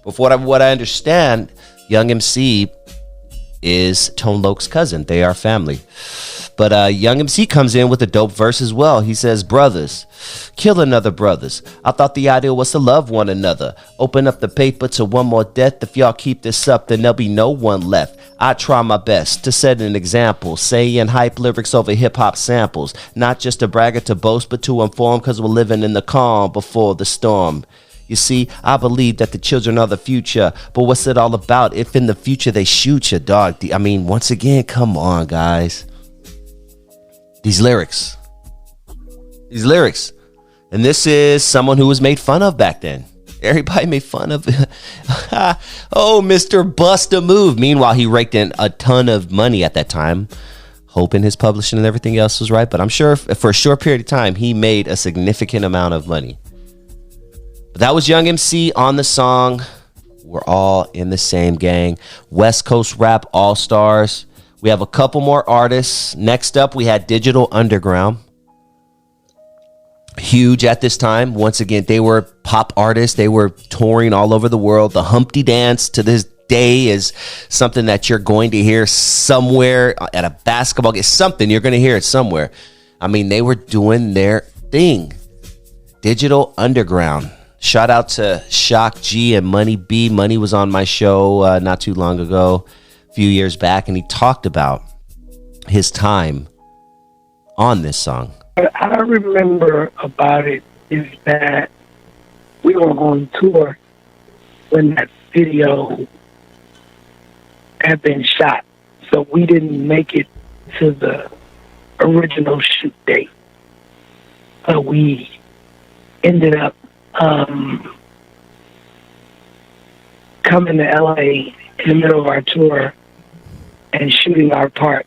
But for what I understand, Young MC is Tone Loc's cousin. They are family. But Young MC comes in with a dope verse as well. He says, brothers, kill another brothers. I thought the idea was to love one another. Open up the paper to one more death. If y'all keep this up, then there'll be no one left. I try my best to set an example, saying hype lyrics over hip-hop samples. Not just to brag or to boast, but to inform, because we're living in the calm before the storm. You see, I believe that the children are the future, but what's it all about if in the future they shoot you, dog? I mean, once again, come on, guys. These lyrics. And this is someone who was made fun of back then. Everybody made fun of oh, Mr. Bust a Move. Meanwhile, he raked in a ton of money at that time, hoping his publishing and everything else was right. But I'm sure for a short period of time, he made a significant amount of money. But that was Young MC on the song We're All in the Same Gang. West Coast Rap All-Stars. We have a couple more artists. Next up, we had Digital Underground. Huge at this time. Once again, they were pop artists. They were touring all over the world. The Humpty Dance to this day is something that you're going to hear somewhere at a basketball game. Something, you're going to hear it somewhere. I mean, they were doing their thing. Digital Underground. Shout out to Shock G and Money B. Money was on my show not too long ago, a few years back, and he talked about his time on this song. What I remember about it is that we were on tour when that video had been shot. So we didn't make it to the original shoot date. We ended up coming to LA in the middle of our tour and shooting our part,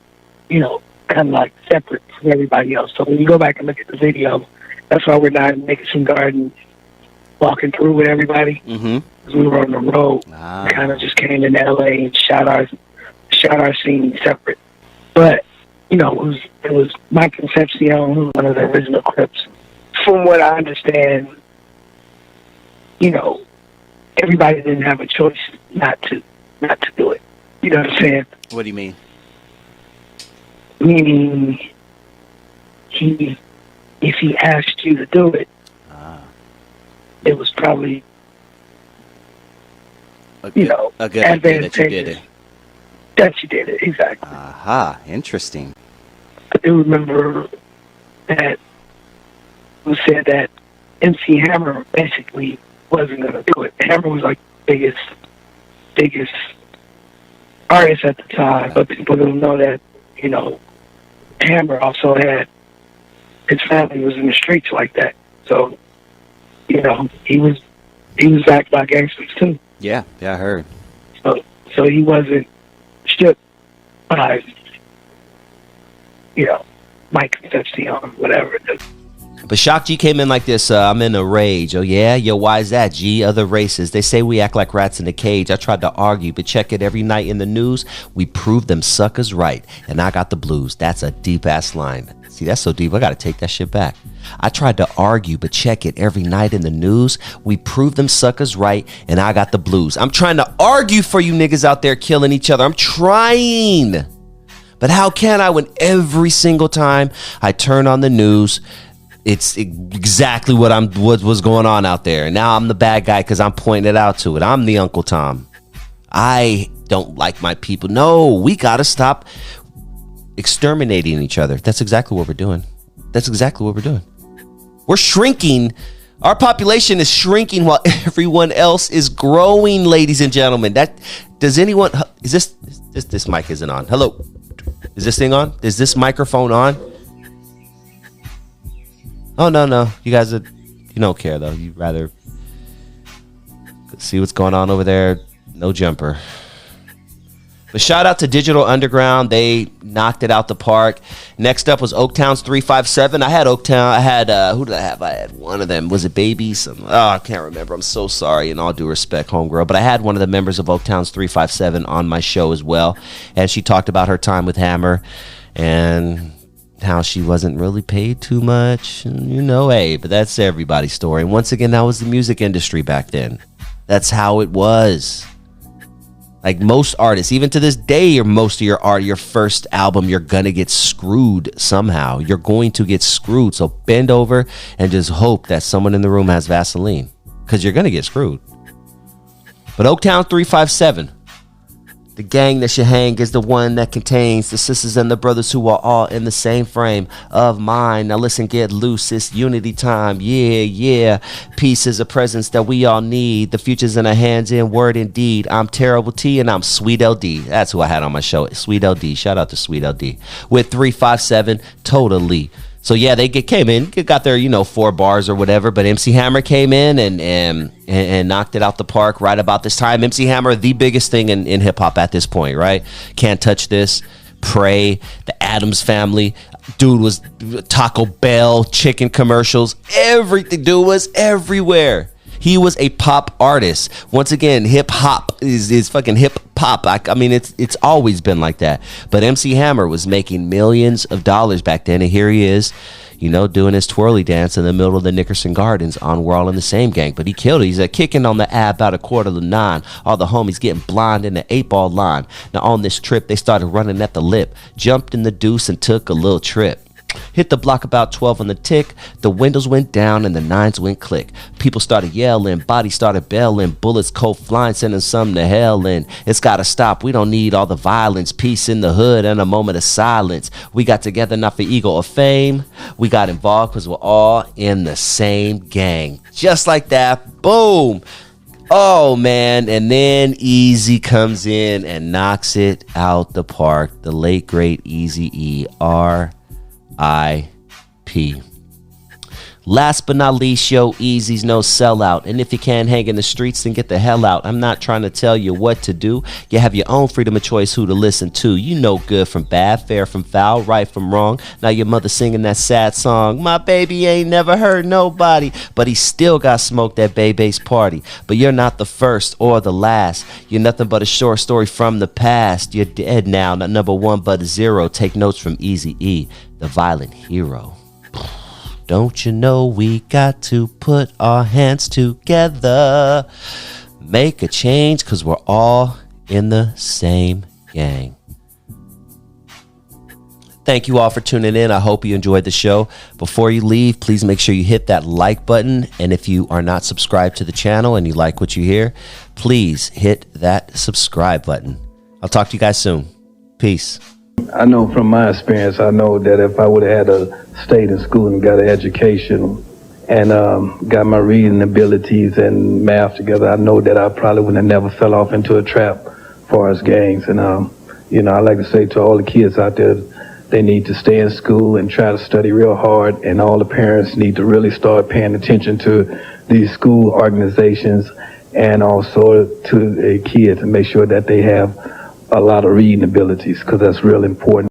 you know, kind of like separate from everybody else. So when you go back and look at the video, that's why we're not in Nicholson Gardens walking through with everybody. Because we were on the road. We kind of just came into LA and shot our scene separate. But, you know, it was my Concepcion, one of the original Crips. From what I understand, you know, everybody didn't have a choice not to do it. You know what I'm saying? What do you mean? Meaning, if he asked you to do it, it was probably, a good idea that you did it. That you did it, exactly. Aha, interesting. I do remember that who said that MC Hammer basically wasn't going to do it. Hammer was like the biggest artist at the time, but people don't know that, you know, Hammer also had, his family was in the streets like that. So, you know, he was backed by gangsters too. Yeah, I heard. So he wasn't shook by, you know, Mike Concepcion, whatever it is. But Shock G came in like this, I'm in a rage. Oh yeah? Yo, why is that, G? Other races, they say we act like rats in a cage. I tried to argue, but check it every night in the news. We proved them suckers right, and I got the blues. That's a deep-ass line. See, that's so deep, I gotta take that shit back. I tried to argue, but check it every night in the news. We proved them suckers right, and I got the blues. I'm trying to argue for you niggas out there killing each other. I'm trying. But how can I when every single time I turn on the news, it's exactly what was going on out there. And now I'm the bad guy because I'm pointing it out to it. I'm the Uncle Tom. I don't like my people. No, we got to stop exterminating each other. That's exactly what we're doing. We're shrinking. Our population is shrinking while everyone else is growing, ladies and gentlemen. This mic isn't on. Hello. Is this thing on? Is this microphone on? Oh, no. You guys, you don't care, though. You'd rather see what's going on over there. No jumper. But shout out to Digital Underground. They knocked it out the park. Next up was Oaktown's 357. I had Oaktown. Who did I have? I had one of them. Was it Baby? I can't remember. I'm so sorry. In all due respect, homegirl. But I had one of the members of Oaktown's 357 on my show as well. And she talked about her time with Hammer and how she wasn't really paid too much. And, hey, but that's everybody's story. And once again, that was the music industry back then. That's how it was. Like most artists, even to this day, or most of your art, your first album, you're gonna get screwed somehow. You're going to get screwed. So bend over and just hope that someone in the room has Vaseline, because you're gonna get screwed. But Oaktown 357, the gang that should hang is the one that contains the sisters and the brothers who are all in the same frame of mind. Now listen, get loose, it's unity time. Yeah. Peace is a presence that we all need. The future's in our hands, in word and deed. I'm Terrible T and I'm Sweet LD. That's who I had on my show. Sweet LD. Shout out to Sweet LD. With 357, totally. So yeah, they came in, got their 4 bars or whatever, but MC Hammer came in and knocked it out the park right about this time. MC Hammer, the biggest thing in hip hop at this point, right? Can't Touch This, Pray, the Addams Family. Dude was Taco Bell, chicken commercials, everything. Dude was everywhere. He was a pop artist. Once again, hip hop is fucking hip pop. I mean, it's always been like that. But MC Hammer was making millions of dollars back then, and here he is, doing his twirly dance in the middle of the Nickerson Gardens on We're All in the Same Gang. But he killed it. He's kicking on the ab about 8:45. All the homies getting blind in the 8-ball line. Now on this trip, they started running at the lip, jumped in the deuce and took a little trip. Hit the block about 12 on the tick. The windows went down and the 9s went click. People started yelling, bodies started bailing, bullets cold flying, sending some to hell. And it's gotta stop. We don't need all the violence. Peace in the hood and a moment of silence. We got together not for ego or fame. We got involved because we're all in the same gang. Just like that. Boom. Oh man, and then Eazy comes in and knocks it out the park. The late great Eazy-E, R.I.P. Last but not least, Eazy's no sellout. And if you can't hang in the streets, then get the hell out. I'm not trying to tell you what to do. You have your own freedom of choice who to listen to. You know good from bad, fair from foul, right from wrong. Now your mother singing that sad song. My baby ain't never hurt nobody. But he still got smoked at Bebe's party. But you're not the first or the last. You're nothing but a short story from the past. You're dead now, not number 1 but a 0. Take notes from Eazy-E, the violent hero. Don't you know we got to put our hands together, make a change, because we're all in the same gang. Thank you all for tuning in. I hope you enjoyed the show. Before you leave, please make sure you hit that like button. And if you are not subscribed to the channel and you like what you hear, please hit that subscribe button. I'll talk to you guys soon. Peace. I know from my experience, I know that if I would have had stayed in school and got an education and got my reading abilities and math together, I know that I probably would have never fell off into a trap for us gangs. And, I like to say to all the kids out there, they need to stay in school and try to study real hard. And all the parents need to really start paying attention to these school organizations and also to the kids and make sure that they have a lot of reading abilities, because that's real important.